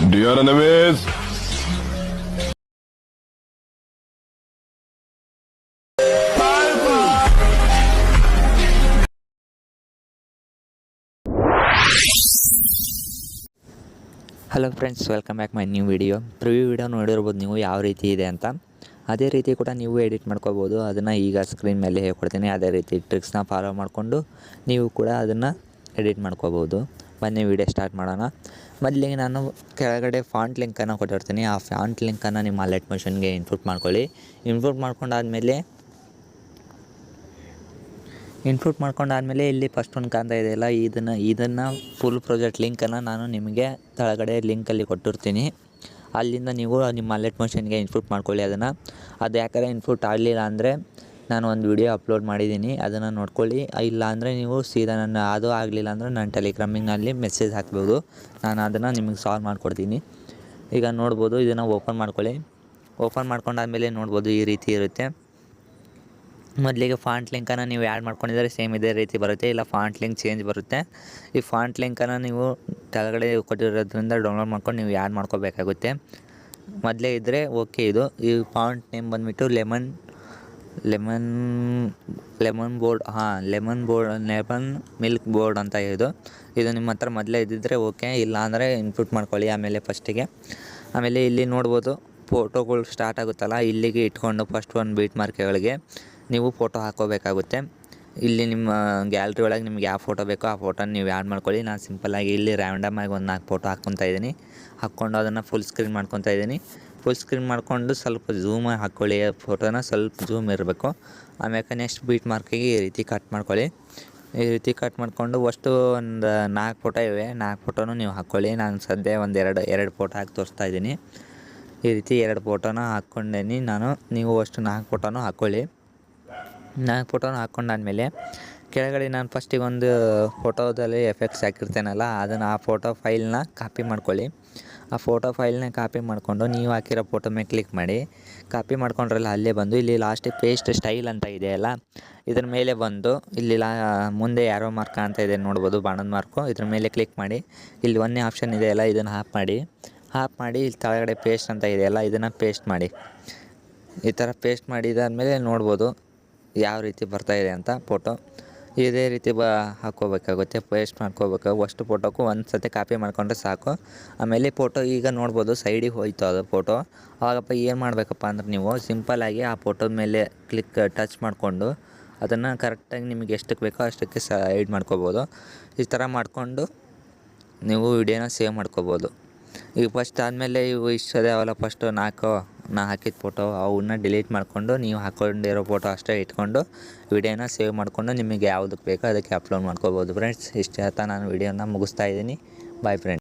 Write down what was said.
Dear enemies, hello friends, welcome back my new video. Preview video ನೋಡಿರ್ಬೋದು ನೀವು ಯಾವ ರೀತಿ ಇದೆ ಅಂತ. ಅದೇ ರೀತಿ ಕೂಡ ನೀವು ಎಡಿಟ್ ಮಾಡ್ಕೋಬೋದು. ಅದನ್ನು ಈಗ ಸ್ಕ್ರೀನ್ ಮೇಲೆ ಹೇಳ್ಕೊಡ್ತೀನಿ. ಅದೇ ರೀತಿ ಟ್ರಿಕ್ಸ್ನ ಫಾಲೋ ಮಾಡಿಕೊಂಡು ನೀವು ಕೂಡ ಅದನ್ನು ಎಡಿಟ್ ಮಾಡ್ಕೋಬೋದು. ಬನ್ನಿ ವಿಡಿಯೋ ಸ್ಟಾರ್ಟ್ ಮಾಡೋಣ. ಮೊದಲಿಗೆ ನಾನು ಕೆಳಗಡೆ ಫಾಂಟ್ ಲಿಂಕನ್ನು ಕೊಟ್ಟಿರ್ತೀನಿ. ಆ ಫಾಂಟ್ ಲಿಂಕನ್ನು ನಿಮ್ಮ ಲೈಟ್ ಮೋಷನ್ಗೆ ಇನ್ಪುಟ್ ಮಾಡ್ಕೊಳ್ಳಿ. ಇನ್ಪುಟ್ ಮಾಡ್ಕೊಂಡಾದಮೇಲೆ ಇಲ್ಲಿ ಫಸ್ಟ್ ಒಂದು ಕಾಣ್ತಾ ಇದೆಯಲ್ಲ, ಇದನ್ನು ಫುಲ್ ಪ್ರಾಜೆಕ್ಟ್ ಲಿಂಕನ್ನು ನಾನು ನಿಮಗೆ ಕೆಳಗಡೆ ಲಿಂಕಲ್ಲಿ ಕೊಟ್ಟಿರ್ತೀನಿ. ಅಲ್ಲಿಂದ ನೀವು ನಿಮ್ಮ ಲೈಟ್ ಮೋಷನ್ಗೆ ಇನ್ಪುಟ್ ಮಾಡ್ಕೊಳ್ಳಿ. ಅದು ಯಾಕಂದರೆ ಇನ್ಪುಟ್ ಆಗಲಿಲ್ಲ ಅಂದರೆ ನಾನು ಒಂದು ವಿಡಿಯೋ ಅಪ್ಲೋಡ್ ಮಾಡಿದ್ದೀನಿ, ಅದನ್ನು ನೋಡ್ಕೊಳ್ಳಿ. ಇಲ್ಲ ಅಂದರೆ ನೀವು ಸೀದಾ ಅದು ಆಗಲಿಲ್ಲ ಅಂದರೆ ನಾನು ಟೆಲಿಗ್ರಾಮಿನಲ್ಲಿ ಮೆಸೇಜ್ ಹಾಕ್ಬೋದು. ನಾನು ಅದನ್ನು ನಿಮಗೆ ಸಾಲ್ವ್ ಮಾಡಿಕೊಡ್ತೀನಿ. ಈಗ ನೋಡ್ಬೋದು, ಇದನ್ನು ಓಪನ್ ಮಾಡ್ಕೊಳ್ಳಿ. ಓಪನ್ ಮಾಡ್ಕೊಂಡಾದ್ಮೇಲೆ ನೋಡ್ಬೋದು ಈ ರೀತಿ ಇರುತ್ತೆ. ಮೊದಲಿಗೆ ಫಾಂಟ್ ಲಿಂಕನ್ನು ನೀವು ಆ್ಯಡ್ ಮಾಡ್ಕೊಂಡಿದ್ದಾರೆ ಸೇಮ್ ಇದೇ ರೀತಿ ಬರುತ್ತೆ. ಇಲ್ಲ ಫಾಂಟ್ ಲಿಂಕ್ ಚೇಂಜ್ ಬರುತ್ತೆ. ಈ ಫಾಂಟ್ ಲಿಂಕನ್ನು ನೀವು ಕೆಳಗಡೆ ಕೊಟ್ಟಿರೋದ್ರಿಂದ ಡೌನ್ಲೋಡ್ ಮಾಡ್ಕೊಂಡು ನೀವು ಆ್ಯಡ್ ಮಾಡ್ಕೋಬೇಕಾಗುತ್ತೆ. ಮೊದಲೇ ಇದ್ದರೆ ಓಕೆ. ಈ ಫಾಂಟ್ ನೇಮ್ ಬಂದುಬಿಟ್ಟು ಲೆಮನ್ ಮಿಲ್ಕ್ ಬೋರ್ಡ್ ಅಂತ ಇದು ನಿಮ್ಮ ಹತ್ರ ಮೊದಲೇ ಇದ್ದಿದ್ದರೆ ಓಕೆ. ಇಲ್ಲ ಅಂದರೆ ಇನ್ಪುಟ್ ಮಾಡ್ಕೊಳ್ಳಿ ಆಮೇಲೆ ಇಲ್ಲಿ ನೋಡ್ಬೋದು ಫೋಟೋಗಳು ಸ್ಟಾರ್ಟ್ ಆಗುತ್ತಲ್ಲ, ಇಲ್ಲಿಗೆ ಇಟ್ಕೊಂಡು ಫಸ್ಟ್ ಒಂದು ಬೀಟ್ ಮಾರ್ಕ್ಗಳಿಗೆ ನೀವು ಫೋಟೋ ಹಾಕ್ಕೋಬೇಕಾಗುತ್ತೆ. ಇಲ್ಲಿ ನಿಮ್ಮ ಗ್ಯಾಲ್ರಿ ಒಳಗೆ ನಿಮ್ಗೆ ಯಾವ ಫೋಟೋ ಬೇಕೋ ಆ ಫೋಟೋನ ನೀವು ಆ್ಯಡ್ ಮಾಡ್ಕೊಳ್ಳಿ. ನಾನು ಸಿಂಪಲ್ಲಾಗಿ ಇಲ್ಲಿ ರ್ಯಾಂಡಮಾಗಿ ಒಂದು 4 ಫೋಟೋ ಹಾಕ್ಕೊಂಡು ಅದನ್ನು ಫುಲ್ ಸ್ಕ್ರೀನ್ ಮಾಡ್ಕೊತಾ ಇದ್ದೀನಿ. ಫುಲ್ ಸ್ಕ್ರೀನ್ ಮಾಡಿಕೊಂಡು ಸ್ವಲ್ಪ ಝೂಮ್ ಹಾಕ್ಕೊಳ್ಳಿ. ಫೋಟೋನ ಸ್ವಲ್ಪ ಝೂಮ್ ಇರಬೇಕು. ಆಮೇಲೆ ನೆಕ್ಸ್ಟ್ ಬೀಟ್ ಮಾರ್ಕಿಗೆ ಈ ರೀತಿ ಕಟ್ ಮಾಡ್ಕೊಳ್ಳಿ. ಈ ರೀತಿ ಕಟ್ ಮಾಡಿಕೊಂಡು ಅಷ್ಟು ಒಂದು 4 ಫೋಟೋ ಇವೆ. 4 ಫೋಟೋನು ನೀವು ಹಾಕ್ಕೊಳ್ಳಿ. ನಾನು ಸದ್ಯ ಎರಡು ಫೋಟೋ ಹಾಕಿ ತೋರಿಸ್ತಾ ಇದ್ದೀನಿ. ಈ ರೀತಿ 2 ಫೋಟೋನ ಹಾಕ್ಕೊಂಡೇನಿ ನಾನು. ನೀವು ಅಷ್ಟು 4 ಫೋಟೋನು ಹಾಕ್ಕೊಳ್ಳಿ. 4 ಫೋಟೋನ ಹಾಕ್ಕೊಂಡಾದ್ಮೇಲೆ ಕೆಳಗಡೆ ನಾನು ಫಸ್ಟಿಗೆ ಒಂದು ಫೋಟೋದಲ್ಲಿ ಎಫೆಕ್ಟ್ಸ್ ಹಾಕಿರ್ತೇನಲ್ಲ, ಆ ಫೋಟೋ ಫೈಲ್ನ ಕಾಪಿ ಮಾಡ್ಕೊಳ್ಳಿ. ಆ ಫೋಟೋ ಫೈಲ್ನ ಕಾಪಿ ಮಾಡಿಕೊಂಡು ನೀವು ಹಾಕಿರೋ ಫೋಟೋ ಮೇಲೆ ಕ್ಲಿಕ್ ಮಾಡಿ. ಕಾಪಿ ಮಾಡ್ಕೊಂಡ್ರಲ್ಲ ಅಲ್ಲೇ ಬಂದು ಇಲ್ಲಿ ಲಾಸ್ಟಿಗೆ ಪೇಸ್ಟ್ ಸ್ಟೈಲ್ ಅಂತ ಇದೆಯಲ್ಲ, ಇದ್ರ ಮೇಲೆ ಬಂದು ಇಲ್ಲಿ ಮುಂದೆ ಯಾರೋ ಮಾರ್ಕ್ ಅಂತ ಇದೆ ನೋಡ್ಬೋದು, ಬಾಣದ ಮಾರ್ಕು. ಇದ್ರ ಮೇಲೆ ಕ್ಲಿಕ್ ಮಾಡಿ. ಇಲ್ಲಿ ಒಂದೇ ಆಪ್ಷನ್ ಇದೆಯಲ್ಲ, ಇದನ್ನು ಆಫ್ ಮಾಡಿ ಇಲ್ಲಿ ಕೆಳಗಡೆ ಪೇಸ್ಟ್ ಅಂತ ಇದೆಯಲ್ಲ, ಇದನ್ನು ಪೇಸ್ಟ್ ಮಾಡಿ. ಈ ಥರ ಪೇಸ್ಟ್ ಮಾಡಿದಾದ್ಮೇಲೆ ನೋಡ್ಬೋದು ಯಾವ ರೀತಿ ಬರ್ತಾಯಿದೆ ಅಂತ ಫೋಟೋ. ಇದೇ ರೀತಿ ಹಾಕ್ಕೋಬೇಕಾಗುತ್ತೆ. ಪೇಸ್ಟ್ ಮಾಡ್ಕೋಬೇಕು. ಅಷ್ಟು ಫೋಟೋಕ್ಕೂ ಒಂದು ಸತಿ ಕಾಪಿ ಮಾಡಿಕೊಂಡ್ರೆ ಸಾಕು. ಆಮೇಲೆ ಫೋಟೋ ಈಗ ನೋಡ್ಬೋದು ಸೈಡಿಗೆ ಹೋಯ್ತು ಅದು ಫೋಟೋ. ಆವಾಗಪ್ಪ ಏನು ಮಾಡಬೇಕಪ್ಪ ಅಂದ್ರೆ ನೀವು ಸಿಂಪಲ್ಲಾಗಿ ಆ ಫೋಟೋದ ಮೇಲೆ ಟಚ್ ಮಾಡಿಕೊಂಡು ಅದನ್ನು ಕರೆಕ್ಟಾಗಿ ನಿಮಗೆ ಎಷ್ಟಕ್ಕೆ ಬೇಕೋ ಅಷ್ಟಕ್ಕೆ ಸೈಡ್ ಮಾಡ್ಕೋಬೋದು. ಈ ಥರ ಮಾಡಿಕೊಂಡು ನೀವು ವಿಡಿಯೋನ ಸೇವ್ ಮಾಡ್ಕೋಬೋದು. ಈಗ ಫಸ್ಟ್ ಆದಮೇಲೆ ಇವು ಇಷ್ಟದಾವಲ್ಲ, ಫಸ್ಟು 4 ನಾ ಹಾಕಿದ ಫೋಟೋ ಅವನ್ನ ಡಿಲೀಟ್ ಮಾಡಿಕೊಂಡು ನೀವು ಹಾಕ್ಕೊಂಡಿರೋ ಫೋಟೋ ಅಷ್ಟೇ ಇಟ್ಕೊಂಡು ವಿಡಿಯೋನ ಸೇವ್ ಮಾಡಿಕೊಂಡು ನಿಮಗೆ ಯಾವುದಕ್ಕೆ ಬೇಕೋ ಅದಕ್ಕೆ ಅಪ್ಲೋಡ್ ಮಾಡ್ಕೋಬೋದು ಫ್ರೆಂಡ್ಸ್. ಇಷ್ಟು ಹೇಳ್ತಾ ನಾನು ವಿಡಿಯೋನ ಮುಗಿಸ್ತಾ ಇದ್ದೀನಿ. Bye friends.